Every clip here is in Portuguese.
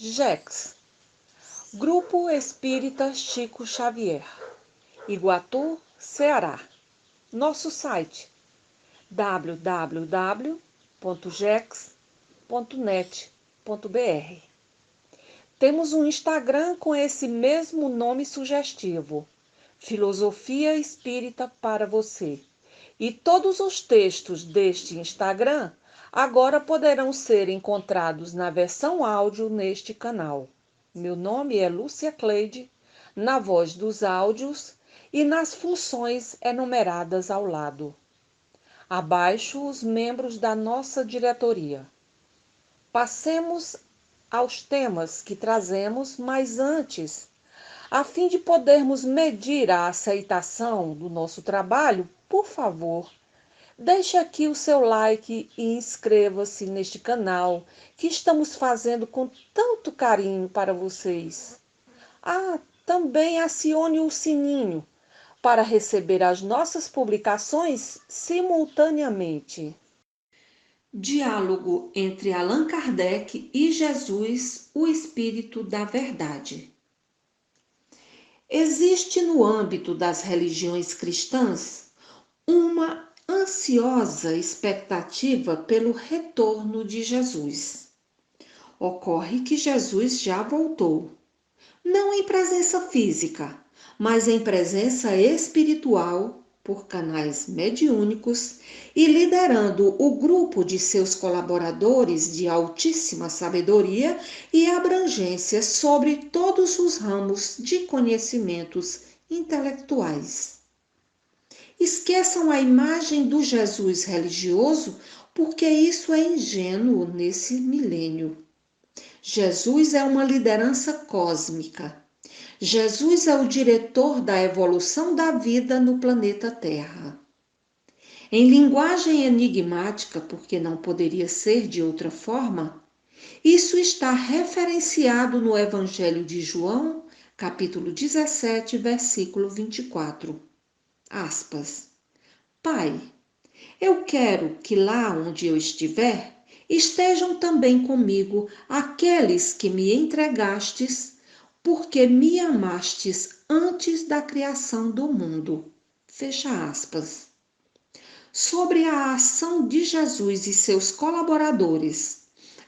GEX, Grupo Espírita Chico Xavier, Iguatu, Ceará. Nosso site www.gex.net.br. Temos um Instagram com esse mesmo nome sugestivo, Filosofia Espírita para você. E todos os textos deste Instagram agora poderão ser encontrados na versão áudio neste canal. Meu nome é Lúcia Cleide, na voz dos áudios e nas funções enumeradas ao lado. Abaixo, os membros da nossa diretoria. Passemos aos temas que trazemos, mas antes, a fim de podermos medir a aceitação do nosso trabalho, por favor, deixe aqui o seu like e inscreva-se neste canal que estamos fazendo com tanto carinho para vocês. Também acione o sininho para receber as nossas publicações simultaneamente. Diálogo entre Allan Kardec e Jesus, o Espírito da Verdade. Existe no âmbito das religiões cristãs uma ansiosa expectativa pelo retorno de Jesus. Ocorre que Jesus já voltou, não em presença física, mas em presença espiritual, por canais mediúnicos e liderando o grupo de seus colaboradores de altíssima sabedoria e abrangência sobre todos os ramos de conhecimentos intelectuais. Esqueçam a imagem do Jesus religioso, porque isso é ingênuo nesse milênio. Jesus é uma liderança cósmica. Jesus é o diretor da evolução da vida no planeta Terra. Em linguagem enigmática, porque não poderia ser de outra forma, isso está referenciado no Evangelho de João, capítulo 17, versículo 24. Aspas. Pai, eu quero que lá onde eu estiver, estejam também comigo aqueles que me entregastes, porque me amastes antes da criação do mundo. Fecha aspas. Sobre a ação de Jesus e seus colaboradores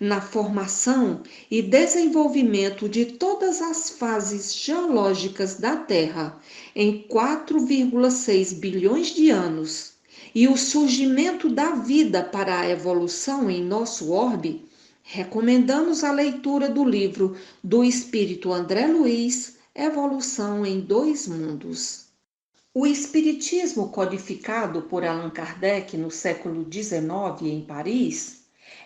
na formação e desenvolvimento de todas as fases geológicas da Terra em 4,6 bilhões de anos e o surgimento da vida para a evolução em nosso orbe, recomendamos a leitura do livro do Espírito André Luiz, Evolução em Dois Mundos. O Espiritismo codificado por Allan Kardec no século XIX em Paris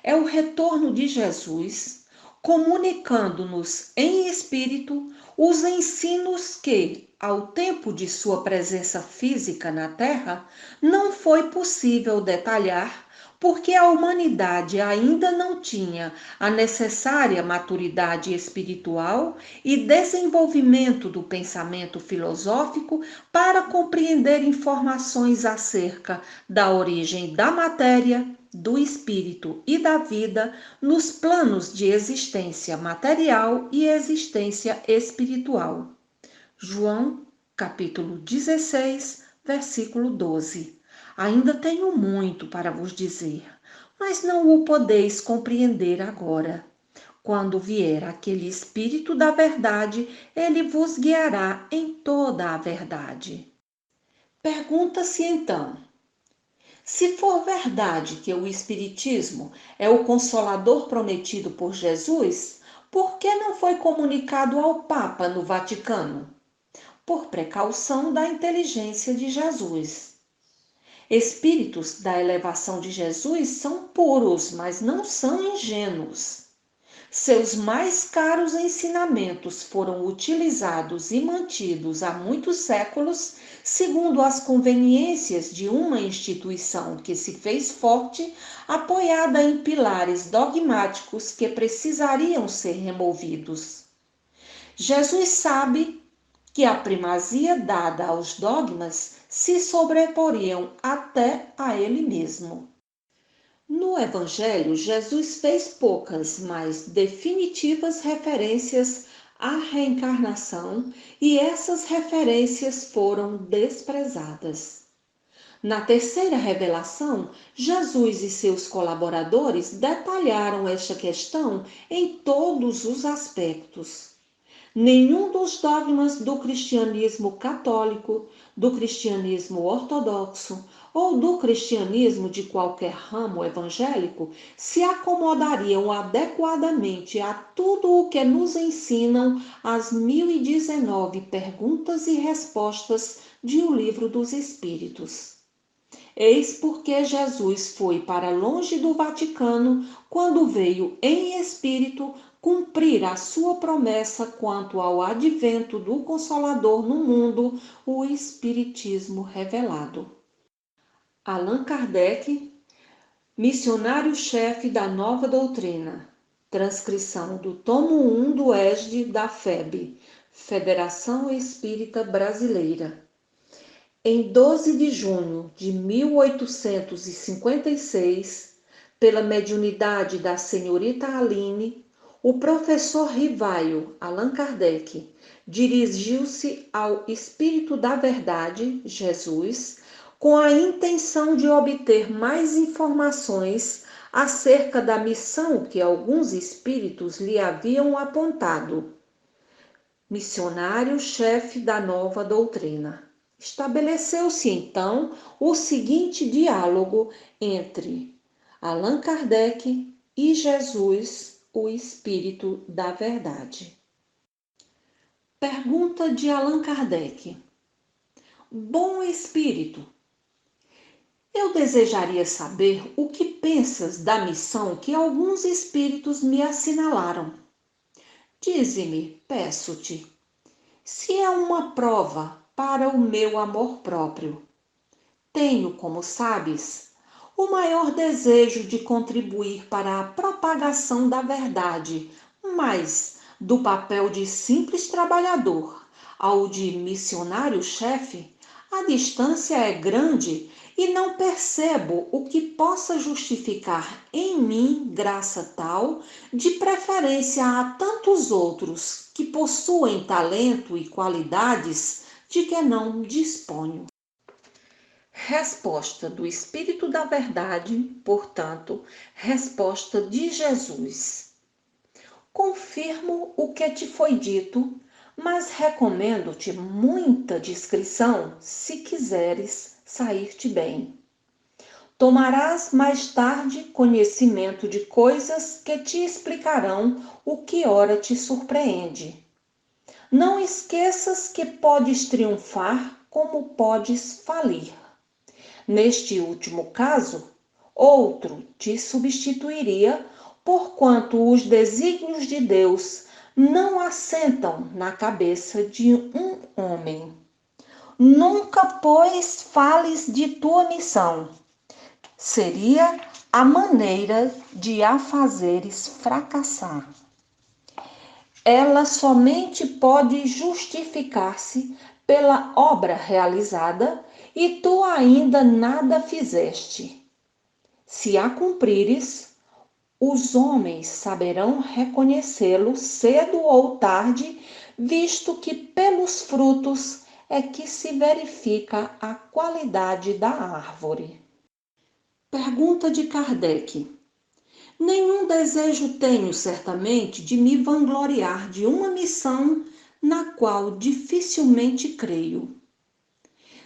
é o retorno de Jesus, comunicando-nos em espírito os ensinos que, ao tempo de sua presença física na Terra, não foi possível detalhar, porque a humanidade ainda não tinha a necessária maturidade espiritual e desenvolvimento do pensamento filosófico para compreender informações acerca da origem da matéria, do espírito e da vida nos planos de existência material e existência espiritual. João, capítulo 16, versículo 12. Ainda tenho muito para vos dizer, mas não o podeis compreender agora. Quando vier aquele Espírito da verdade, ele vos guiará em toda a verdade. Pergunta-se então, se for verdade que o Espiritismo é o Consolador prometido por Jesus, por que não foi comunicado ao Papa no Vaticano? Por precaução da inteligência de Jesus. Espíritos da elevação de Jesus são puros, mas não são ingênuos. Seus mais caros ensinamentos foram utilizados e mantidos há muitos séculos, segundo as conveniências de uma instituição que se fez forte, apoiada em pilares dogmáticos que precisariam ser removidos. Jesus sabe que a primazia dada aos dogmas se sobreporiam até a ele mesmo. No Evangelho, Jesus fez poucas, mas definitivas referências à reencarnação e essas referências foram desprezadas. Na terceira revelação, Jesus e seus colaboradores detalharam esta questão em todos os aspectos. Nenhum dos dogmas do cristianismo católico, do cristianismo ortodoxo ou do cristianismo de qualquer ramo evangélico se acomodariam adequadamente a tudo o que nos ensinam as 1019 perguntas e respostas de O Livro dos Espíritos. Eis porque Jesus foi para longe do Vaticano quando veio em espírito cumprir a sua promessa quanto ao advento do Consolador no mundo, o Espiritismo revelado. Allan Kardec, missionário-chefe da Nova Doutrina. Transcrição do tomo 1 do ESD da FEB, Federação Espírita Brasileira. Em 12 de junho de 1856, pela mediunidade da senhorita Aline, o professor Rivaio, Allan Kardec, dirigiu-se ao Espírito da Verdade, Jesus, com a intenção de obter mais informações acerca da missão que alguns espíritos lhe haviam apontado. Missionário-chefe da Nova Doutrina. Estabeleceu-se então o seguinte diálogo entre Allan Kardec e Jesus, o Espírito da Verdade. Pergunta de Allan Kardec. Bom Espírito, eu desejaria saber o que pensas da missão que alguns espíritos me assinalaram. Dize-me, peço-te, se é uma prova para o meu amor próprio. Tenho, como sabes, o maior desejo de contribuir para a propagação da verdade, mas do papel de simples trabalhador ao de missionário-chefe, a distância é grande e não percebo o que possa justificar em mim graça tal, de preferência a tantos outros que possuem talento e qualidades de que não disponho. Resposta do Espírito da Verdade, portanto, resposta de Jesus. Confirmo o que te foi dito, mas recomendo-te muita discrição se quiseres sair-te bem. Tomarás mais tarde conhecimento de coisas que te explicarão o que ora te surpreende. Não esqueças que podes triunfar como podes falir. Neste último caso, outro te substituiria, porquanto os desígnios de Deus não assentam na cabeça de um homem. Nunca, pois, fales de tua missão. Seria a maneira de a fazeres fracassar. Ela somente pode justificar-se pela obra realizada e tu ainda nada fizeste. Se a cumprires, os homens saberão reconhecê-lo cedo ou tarde, visto que pelos frutos é que se verifica a qualidade da árvore. Pergunta de Kardec. Nenhum desejo tenho, certamente, de me vangloriar de uma missão na qual dificilmente creio.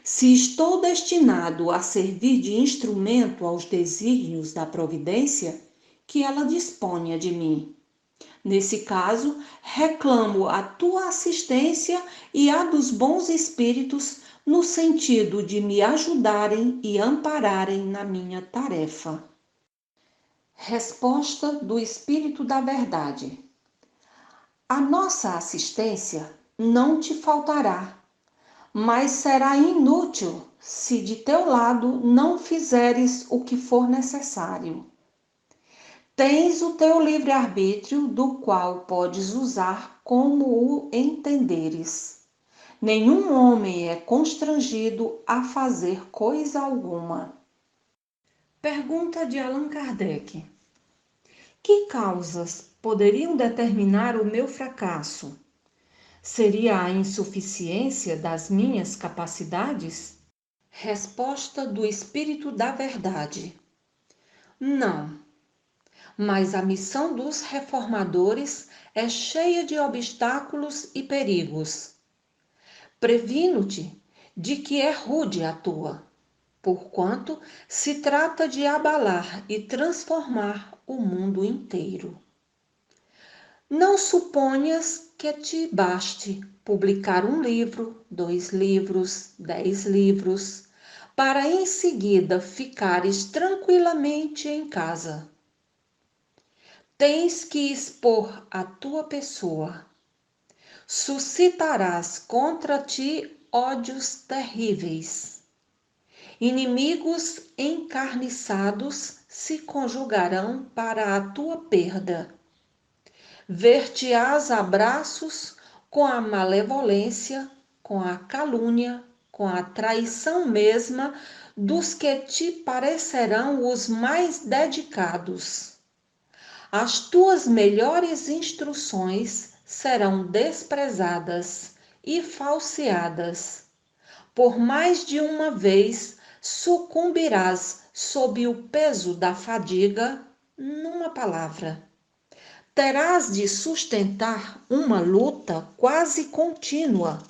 Se estou destinado a servir de instrumento aos desígnios da providência, que ela disponha de mim. Nesse caso, reclamo a tua assistência e a dos bons espíritos no sentido de me ajudarem e ampararem na minha tarefa. Resposta do Espírito da Verdade. A nossa assistência não te faltará, mas será inútil se de teu lado não fizeres o que for necessário. Tens o teu livre-arbítrio, do qual podes usar como o entenderes. Nenhum homem é constrangido a fazer coisa alguma. Pergunta de Allan Kardec: que causas poderiam determinar o meu fracasso? Seria a insuficiência das minhas capacidades? Resposta do Espírito da Verdade: não, mas a missão dos reformadores é cheia de obstáculos e perigos. Previno-te de que é rude a tua, porquanto se trata de abalar e transformar o mundo inteiro. Não suponhas que te baste publicar um livro, 2 livros, 10 livros, para em seguida ficares tranquilamente em casa. Tens que expor a tua pessoa. Suscitarás contra ti ódios terríveis. Inimigos encarniçados se conjugarão para a tua perda. Ver-te-ás a braços com a malevolência, com a calúnia, com a traição mesma dos que te parecerão os mais dedicados. As tuas melhores instruções serão desprezadas e falseadas. Por mais de uma vez sucumbirás sob o peso da fadiga, numa palavra. Terás de sustentar uma luta quase contínua,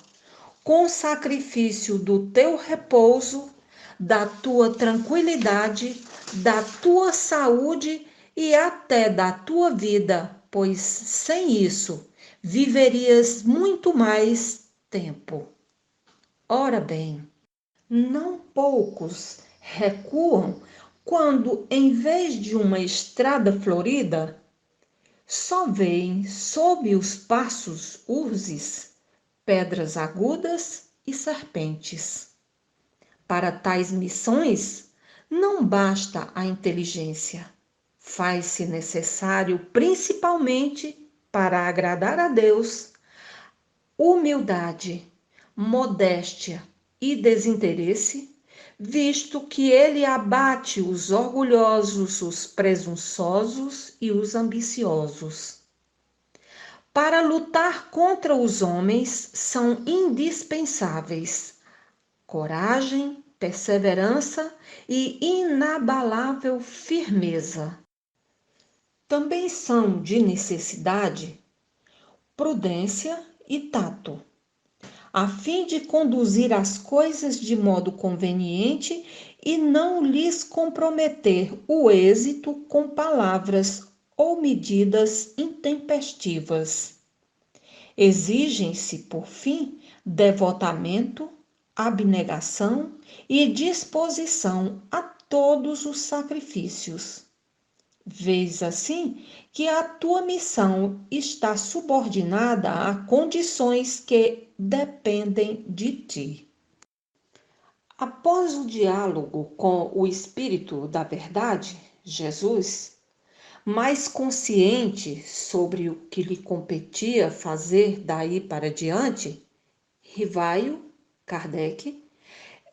com sacrifício do teu repouso, da tua tranquilidade, da tua saúde e até da tua vida, pois sem isso viverias muito mais tempo. Ora bem, não poucos recuam quando, em vez de uma estrada florida, só veem sob os passos urzes, pedras agudas e serpentes. Para tais missões, não basta a inteligência. Faz-se necessário, principalmente para agradar a Deus, humildade, modéstia e desinteresse, visto que ele abate os orgulhosos, os presunçosos e os ambiciosos. Para lutar contra os homens são indispensáveis coragem, perseverança e inabalável firmeza. Também são de necessidade prudência e tato, a fim de conduzir as coisas de modo conveniente e não lhes comprometer o êxito com palavras ou medidas intempestivas. Exigem-se, por fim, devotamento, abnegação e disposição a todos os sacrifícios. Vês assim que a tua missão está subordinada a condições que dependem de ti. Após o diálogo com o Espírito da Verdade, Jesus, mais consciente sobre o que lhe competia fazer daí para diante, Rivaio, Kardec,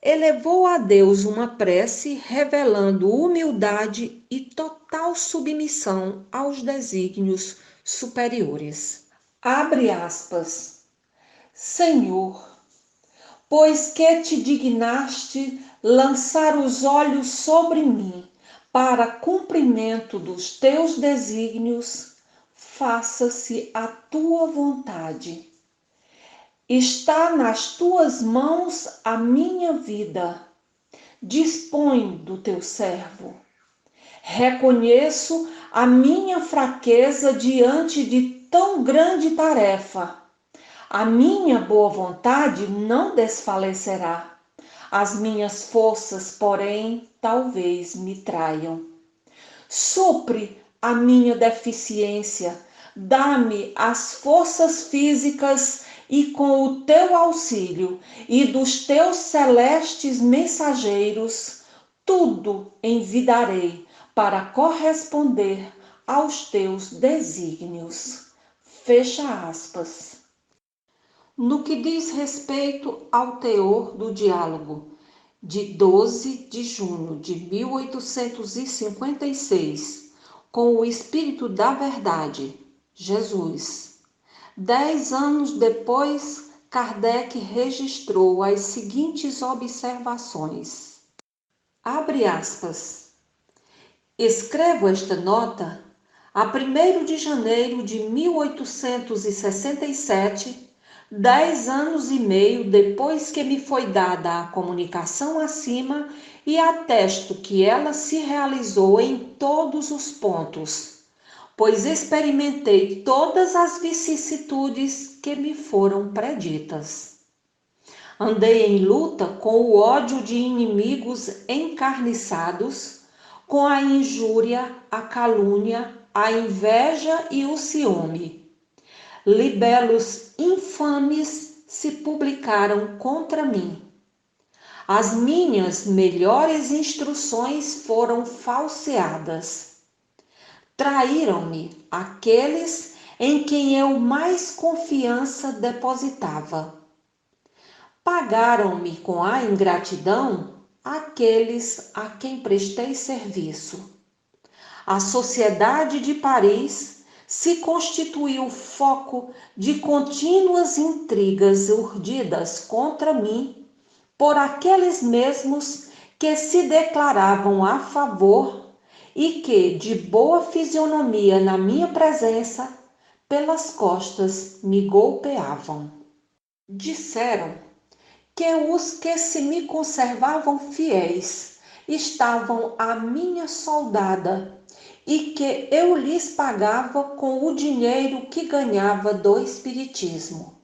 elevou a Deus uma prece revelando humildade e total submissão aos desígnios superiores. Abre aspas. Senhor, pois que te dignaste lançar os olhos sobre mim para cumprimento dos teus desígnios, faça-se a tua vontade. Está nas tuas mãos a minha vida. Dispõe do teu servo. Reconheço a minha fraqueza diante de tão grande tarefa. A minha boa vontade não desfalecerá. As minhas forças, porém, talvez me traiam. Supre a minha deficiência. Dá-me as forças físicas e com o teu auxílio e dos teus celestes mensageiros, tudo envidarei para corresponder aos teus desígnios. Fecha aspas. No que diz respeito ao teor do diálogo de 12 de junho de 1856, com o Espírito da Verdade, Jesus. 10 anos depois, Kardec registrou as seguintes observações. Abre aspas. Escrevo esta nota a 1º de janeiro de 1867, 10 anos e meio depois que me foi dada a comunicação acima, e atesto que ela se realizou em todos os pontos, pois experimentei todas as vicissitudes que me foram preditas. Andei em luta com o ódio de inimigos encarniçados, com a injúria, a calúnia, a inveja e o ciúme. Libelos infames se publicaram contra mim. As minhas melhores instruções foram falseadas. Traíram-me aqueles em quem eu mais confiança depositava. Pagaram-me com a ingratidão aqueles a quem prestei serviço. A Sociedade de Paris se constituiu foco de contínuas intrigas urdidas contra mim por aqueles mesmos que se declaravam a favor e que, de boa fisionomia na minha presença, pelas costas me golpeavam. Disseram que os que se me conservavam fiéis estavam à minha soldada e que eu lhes pagava com o dinheiro que ganhava do espiritismo.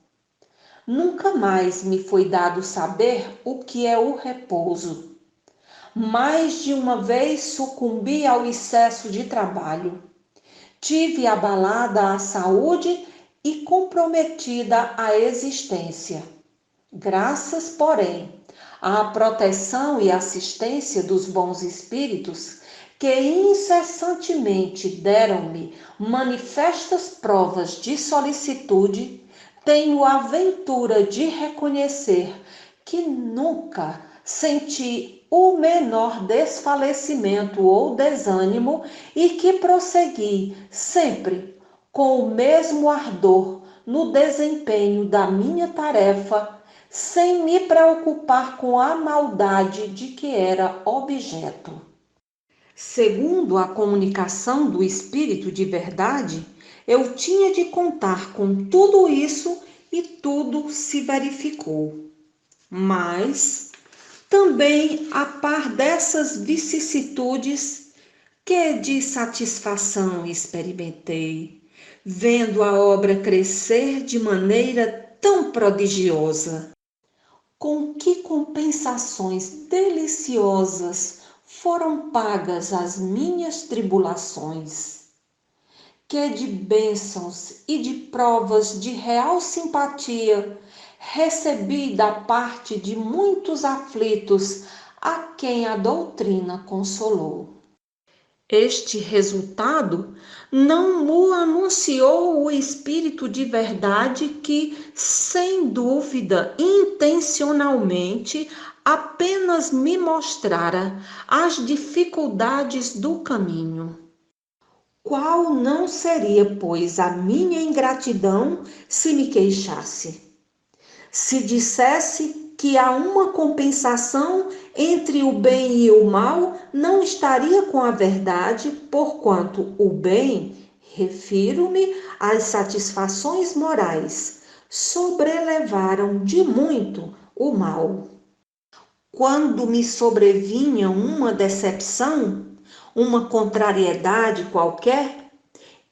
Nunca mais me foi dado saber o que é o repouso. Mais de uma vez sucumbi ao excesso de trabalho. Tive abalada a saúde e comprometida a existência. Graças, porém, à proteção e assistência dos bons espíritos, que incessantemente deram-me manifestas provas de solicitude, tenho a ventura de reconhecer que nunca senti o menor desfalecimento ou desânimo e que prossegui sempre com o mesmo ardor no desempenho da minha tarefa, sem me preocupar com a maldade de que era objeto. Segundo a comunicação do Espírito de Verdade, eu tinha de contar com tudo isso e tudo se verificou. Mas, também a par dessas vicissitudes, que de satisfação experimentei, vendo a obra crescer de maneira tão prodigiosa. Com que compensações deliciosas foram pagas as minhas tribulações, que de bênçãos e de provas de real simpatia recebi da parte de muitos aflitos a quem a doutrina consolou. Este resultado não o anunciou o Espírito de Verdade que, sem dúvida, intencionalmente, apenas me mostrara as dificuldades do caminho. Qual não seria, pois, a minha ingratidão se me queixasse? Se dissesse que há uma compensação entre o bem e o mal, não estaria com a verdade, porquanto o bem, refiro-me às satisfações morais, sobrelevaram de muito o mal. Quando me sobrevinha uma decepção, uma contrariedade qualquer,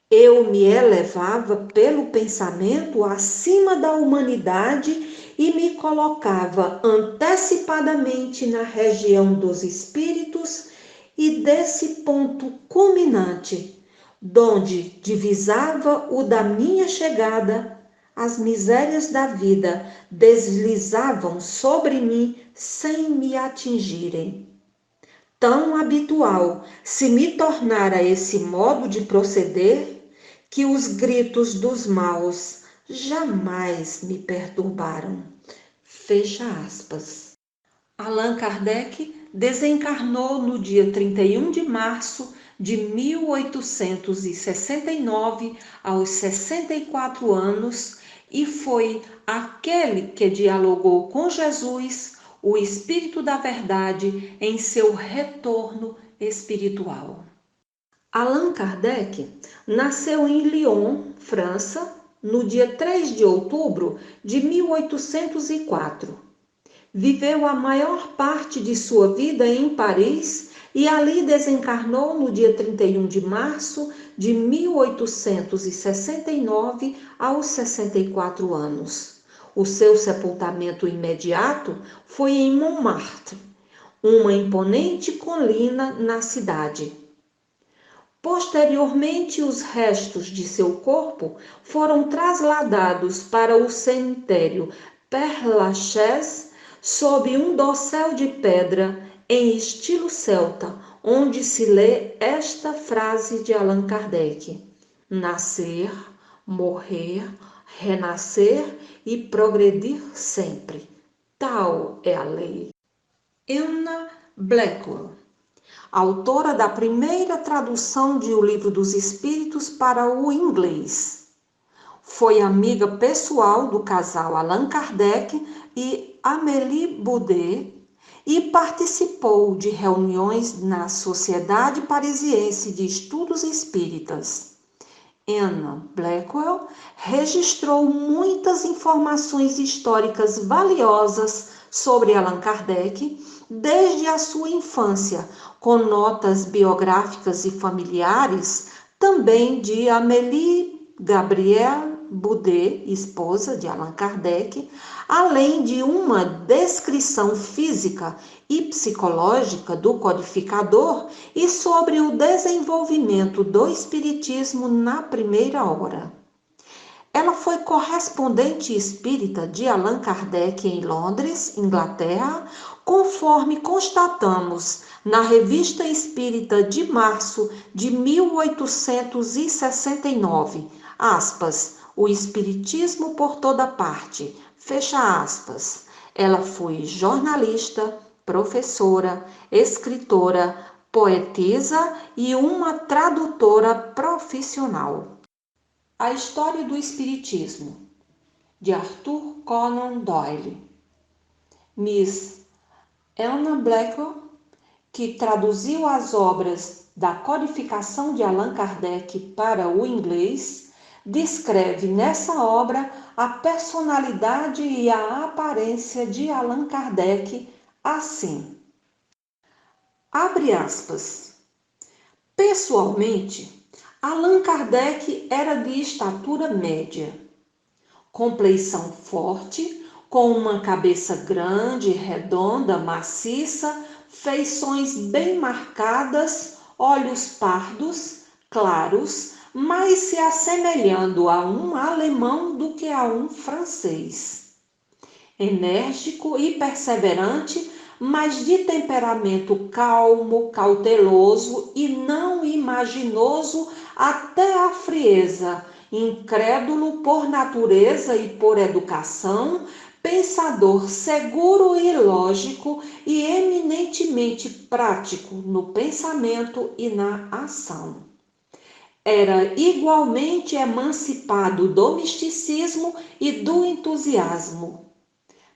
eu me elevava pelo pensamento acima da humanidade e me colocava antecipadamente na região dos espíritos e desse ponto culminante, donde divisava o da minha chegada, as misérias da vida deslizavam sobre mim sem me atingirem. Tão habitual se me tornara esse modo de proceder, que os gritos dos maus jamais me perturbaram. Fecha aspas. Allan Kardec desencarnou no dia 31 de março de 1869, aos 64 anos, e foi aquele que dialogou com Jesus, o Espírito da Verdade, em seu retorno espiritual. Allan Kardec nasceu em Lyon, França, no dia 3 de outubro de 1804. Viveu a maior parte de sua vida em Paris e ali desencarnou no dia 31 de março de 1869, aos 64 anos. O seu sepultamento imediato foi em Montmartre, uma imponente colina na cidade. Posteriormente, os restos de seu corpo foram trasladados para o cemitério Père-Lachaise, sob um dossel de pedra em estilo celta, onde se lê esta frase de Allan Kardec: nascer, morrer, renascer e progredir sempre. Tal é a lei. Anna Blackwell, autora da primeira tradução de O Livro dos Espíritos para o inglês. Foi amiga pessoal do casal Allan Kardec e Amélie Baudet e participou de reuniões na Sociedade Parisiense de Estudos Espíritas. Anna Blackwell registrou muitas informações históricas valiosas sobre Allan Kardec desde a sua infância, com notas biográficas e familiares, também de Amélie Gabrielle Baudet, esposa de Allan Kardec, além de uma descrição física e psicológica do codificador e sobre o desenvolvimento do espiritismo na primeira hora. Ela foi correspondente espírita de Allan Kardec em Londres, Inglaterra, conforme constatamos na Revista Espírita de março de 1869, aspas, o Espiritismo por toda parte, fecha aspas. Ela foi jornalista, professora, escritora, poetisa e uma tradutora profissional. A História do Espiritismo, de Arthur Conan Doyle. Miss Anna Blackwell, que traduziu as obras da codificação de Allan Kardec para o inglês, descreve nessa obra a personalidade e a aparência de Allan Kardec assim. Abre aspas. Pessoalmente, Allan Kardec era de estatura média, compleição forte, com uma cabeça grande, redonda, maciça, feições bem marcadas, olhos pardos, claros, mais se assemelhando a um alemão do que a um francês. Enérgico e perseverante, mas de temperamento calmo, cauteloso e não imaginoso até a frieza, incrédulo por natureza e por educação, pensador seguro e lógico e eminentemente prático no pensamento e na ação. Era igualmente emancipado do misticismo e do entusiasmo.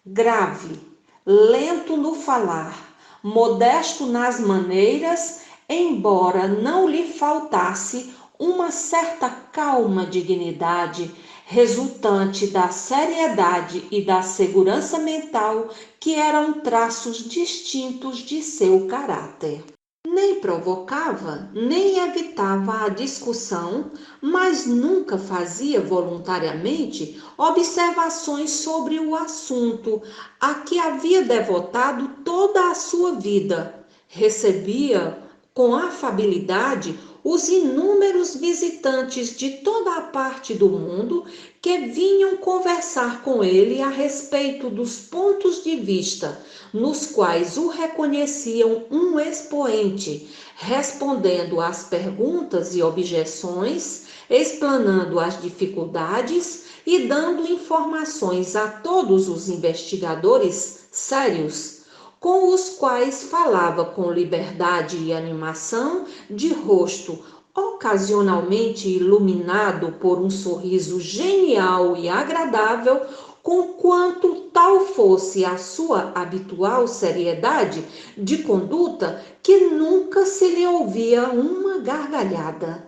Grave, lento no falar, modesto nas maneiras, embora não lhe faltasse uma certa calma dignidade, resultante da seriedade e da segurança mental que eram traços distintos de seu caráter. Nem provocava, nem evitava a discussão, mas nunca fazia voluntariamente observações sobre o assunto a que havia devotado toda a sua vida. Recebia com afabilidade os inúmeros visitantes de toda a parte do mundo que vinham conversar com ele a respeito dos pontos de vista nos quais o reconheciam um expoente, respondendo às perguntas e objeções, explanando as dificuldades e dando informações a todos os investigadores sérios, com os quais falava com liberdade e animação de rosto, ocasionalmente iluminado por um sorriso genial e agradável, conquanto tal fosse a sua habitual seriedade de conduta, que nunca se lhe ouvia uma gargalhada.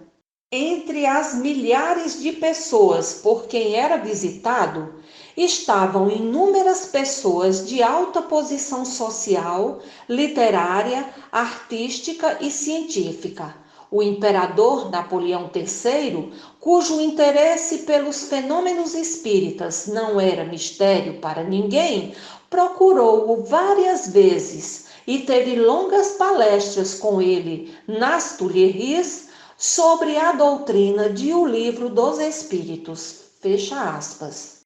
Entre as milhares de pessoas por quem era visitado, estavam inúmeras pessoas de alta posição social, literária, artística e científica. O imperador Napoleão III, cujo interesse pelos fenômenos espíritas não era mistério para ninguém, procurou-o várias vezes e teve longas palestras com ele nas Tuileries sobre a doutrina de O Livro dos Espíritos. Fecha aspas.